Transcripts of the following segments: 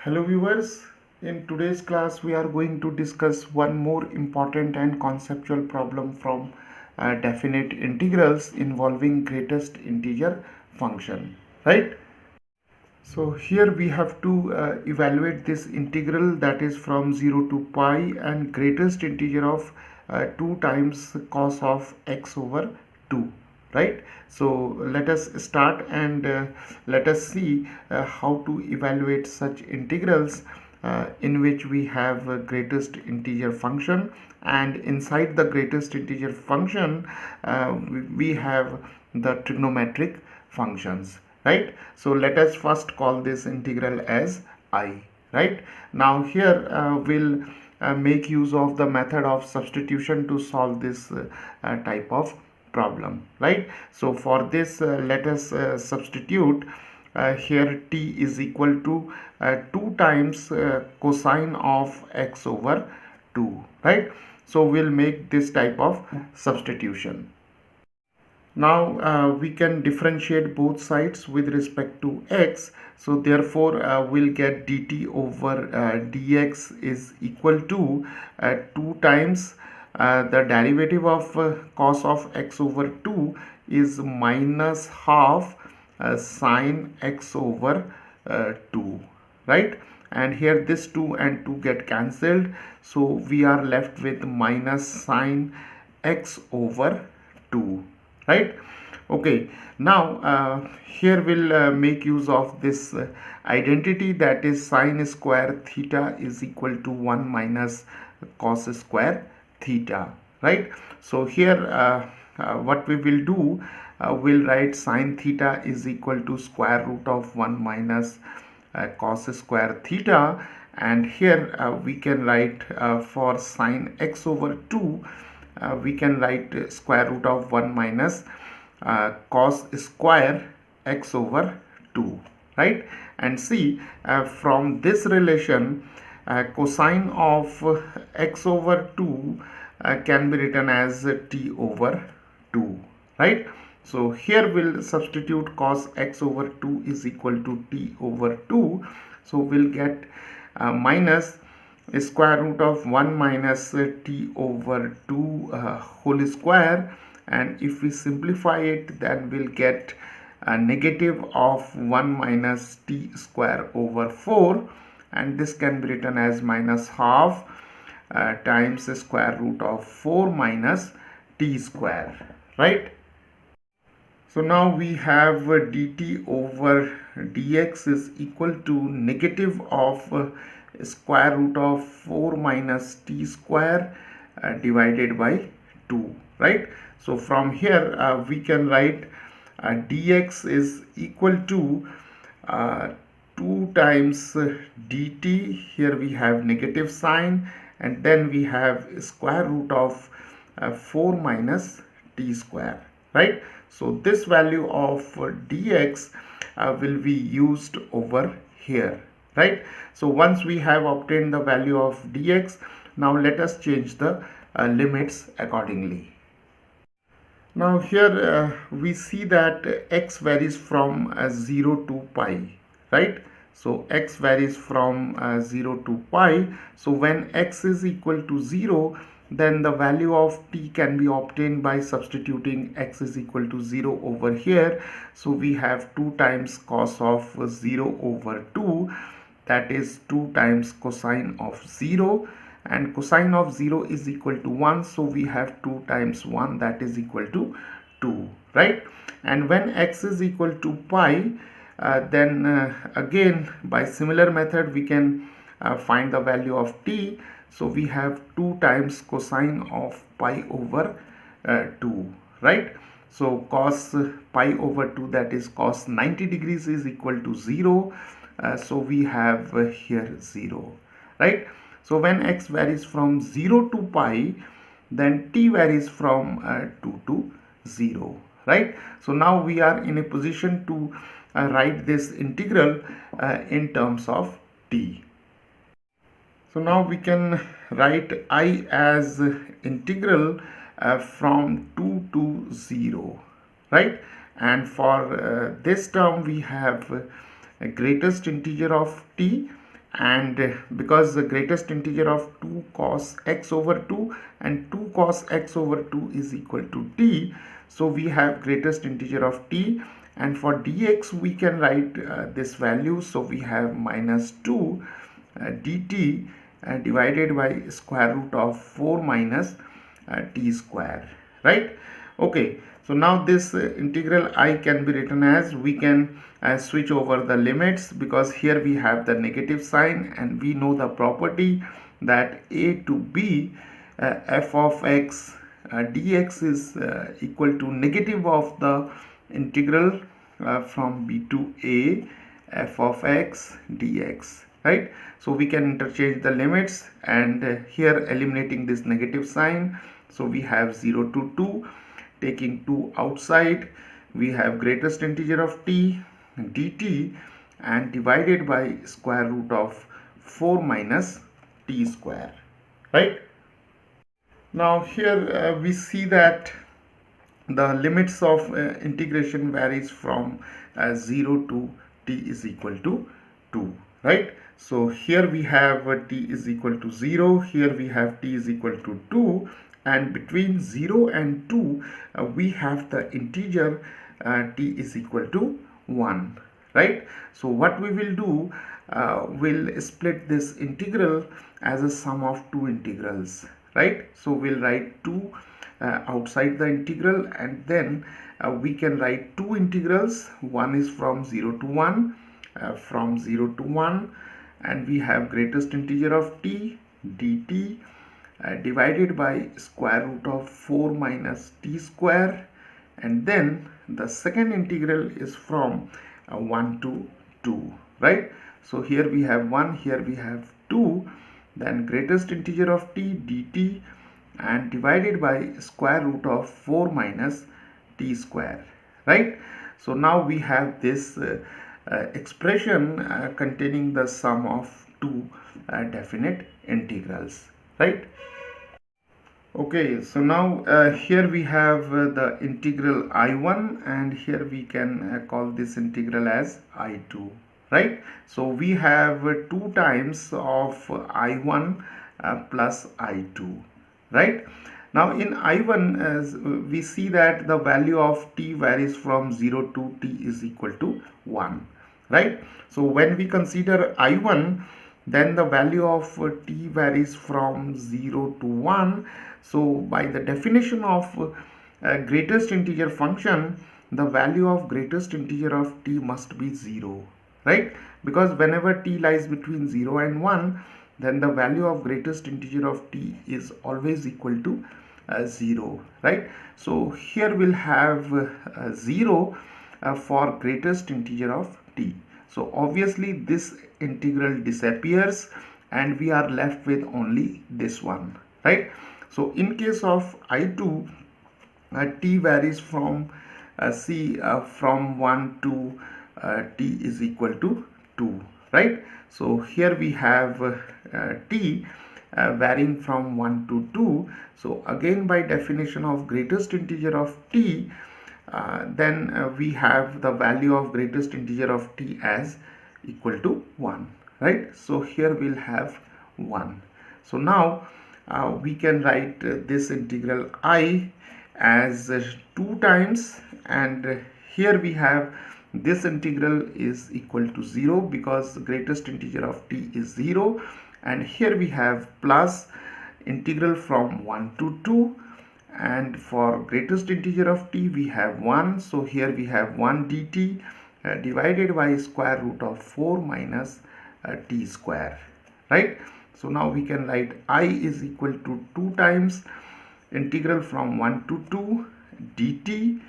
Hello viewers, in today's class we are going to discuss one more important and conceptual problem from definite integrals involving greatest integer function, right? So here we have to evaluate this integral that is from 0 to pi and greatest integer of 2 times cos of x over 2, right? So let us start and let us see how to evaluate such integrals in which we have a greatest integer function, and inside the greatest integer function we have the trigonometric functions, right? So let us first call this integral as I, right? Now here we'll make use of the method of substitution to solve this type of problem, right? So for this let us substitute here t is equal to 2 times cosine of x over 2, right? So we'll make this type of substitution. Now we can differentiate both sides with respect to x, so therefore we'll get dt over dx is equal to 2 times the derivative of cos of x over 2 is minus half sine x over 2, right? And here this 2 and 2 get cancelled, so we are left with minus sine x over 2, right? Okay, now here we'll make use of this identity, that is sine square theta is equal to 1 minus cos square theta, right? So here what we will do, we'll write sine theta is equal to square root of 1 minus cos square theta, and here we can write for sine x over 2 we can write square root of 1 minus cos square x over 2, right? And see from this relation cosine of x over 2 can be written as t over 2, right? So here we'll substitute cos x over 2 is equal to t over 2, so we'll get minus square root of 1 minus t over 2 whole square, and if we simplify it then we'll get a negative of 1 minus t square over 4, and this can be written as minus half times square root of 4 minus t square, right? So now we have dt over dx is equal to negative of square root of 4 minus t square divided by 2, right? So from here we can write dx is equal to 2 times dt, here we have negative sign, and then we have square root of 4 minus t square, right? So this value of dx will be used over here, right? So once we have obtained the value of dx, now let us change the limits accordingly. Now here we see that x varies from 0 to pi, right? So x varies from 0 to pi. So when x is equal to 0, then the value of t can be obtained by substituting x is equal to 0 over here. So we have 2 times cos of 0 over 2, that is 2 times cosine of 0, and cosine of 0 is equal to 1, so we have 2 times 1, that is equal to 2, right? And when x is equal to pi, then again by similar method we can find the value of t. So we have 2 times cosine of pi over 2, right? So cos pi over 2, that is cos 90 degrees, is equal to 0. So we have here 0, right? So when x varies from 0 to pi, then t varies from 2 to 0, right? So now we are in a position to write this integral in terms of t. So now we can write I as integral from 2 to 0, right? And for this term we have a greatest integer of t, and because the greatest integer of 2 cos x over 2 and 2 cos x over 2 is equal to t, so we have greatest integer of t, and for dx we can write this value, so we have minus 2 dt divided by square root of 4 minus t square, right? Okay, so now this integral I can be written as, we can switch over the limits, because here we have the negative sign and we know the property that a to b f of x dx is equal to negative of the integral from b to a f of x dx, right? So we can interchange the limits, and here eliminating this negative sign, so we have 0 to 2, taking 2 outside, we have greatest integer of t dt and divided by square root of 4 minus t square, right? Now here we see that the limits of integration varies from 0 to t is equal to 2, right? So here we have t is equal to 0, here we have t is equal to 2, and between 0 and 2 we have the integer t is equal to 1, right? So what we will do, we'll split this integral as a sum of two integrals, right? So we'll write 2 outside the integral, and then we can write two integrals. One is from 0 to 1, from 0 to 1, and we have greatest integer of t dt divided by square root of 4 minus t square, and then the second integral is from 1 to 2, right? So here we have 1, here we have 2, then greatest integer of t dt and divided by square root of 4 minus t square, right? So now we have this expression containing the sum of two definite integrals, right? Okay, so now here we have the integral I1, and here we can call this integral as I2, right? So we have 2 times of I1 plus I2, right? Now in I1, as we see that the value of t varies from 0 to t is equal to 1, right? So when we consider I1, then the value of t varies from 0 to 1. So by the definition of greatest integer function, the value of greatest integer of t must be 0, right? Because whenever t lies between 0 and 1, then the value of greatest integer of t is always equal to 0, right? So here we'll have 0 for greatest integer of t. So obviously this integral disappears and we are left with only this one, right? So in case of I2, t varies from from 1 to t is equal to 2, right? So here we have t varying from 1 to 2. So again, by definition of greatest integer of t, then we have the value of greatest integer of t as equal to 1, right? So here we'll have 1. So now we can write this integral I as 2 times, and here we have this integral is equal to 0 because the greatest integer of t is 0, and here we have plus integral from 1 to 2, and for greatest integer of t we have 1, so here we have 1 dt divided by square root of 4 minus t square, right? So now we can write I is equal to 2 times integral from 1 to 2 dt,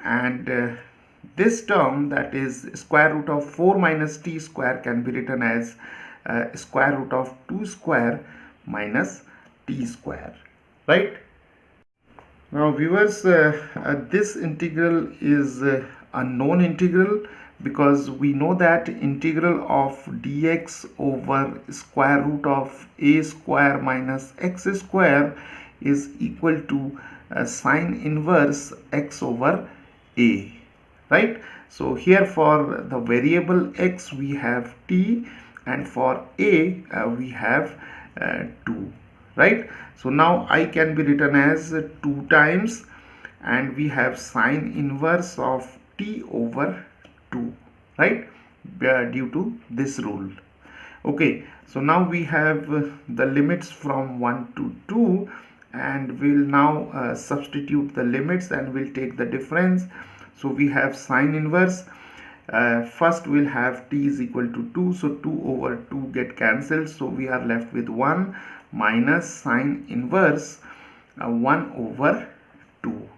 and this term, that is square root of 4 minus t square, can be written as square root of 2 square minus t square, right? Now viewers, this integral is a known integral, because we know that integral of dx over square root of a square minus x square is equal to sine inverse x over a, right? So here for the variable x we have t, and for a we have 2, right? So now I can be written as 2 times, and we have sine inverse of t over 2, right? Due to this rule. Okay, so now we have the limits from 1 to 2, and we'll now substitute the limits and we'll take the difference. So we have sine inverse. First we'll have t is equal to 2, so 2 over 2 get cancelled, so we are left with 1 minus sine inverse 1 over 2,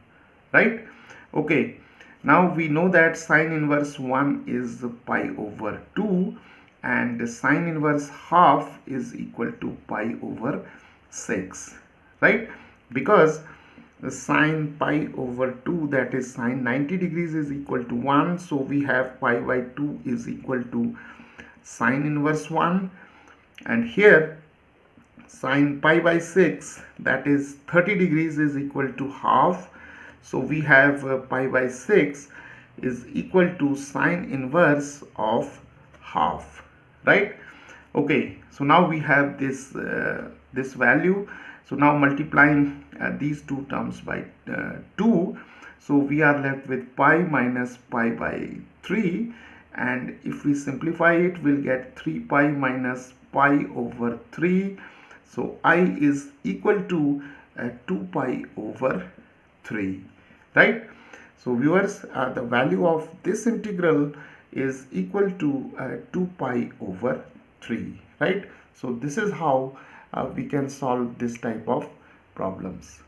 right? Okay, now we know that sine inverse 1 is pi over 2, and sine inverse half is equal to pi over 6, right? Because the sine pi over 2, that is sine 90 degrees, is equal to 1, so we have pi by 2 is equal to sine inverse 1, and here sine pi by 6, that is 30 degrees, is equal to half, so we have pi by 6 is equal to sine inverse of half, right? Okay, so now we have this value. So now multiplying these two terms by 2, so we are left with pi minus pi by 3, and if we simplify it, we'll get 3 pi minus pi over 3. So I is equal to 2 pi over 3, right? So viewers, the value of this integral is equal to 2 pi over 3, right? So this is how we can solve this type of problems.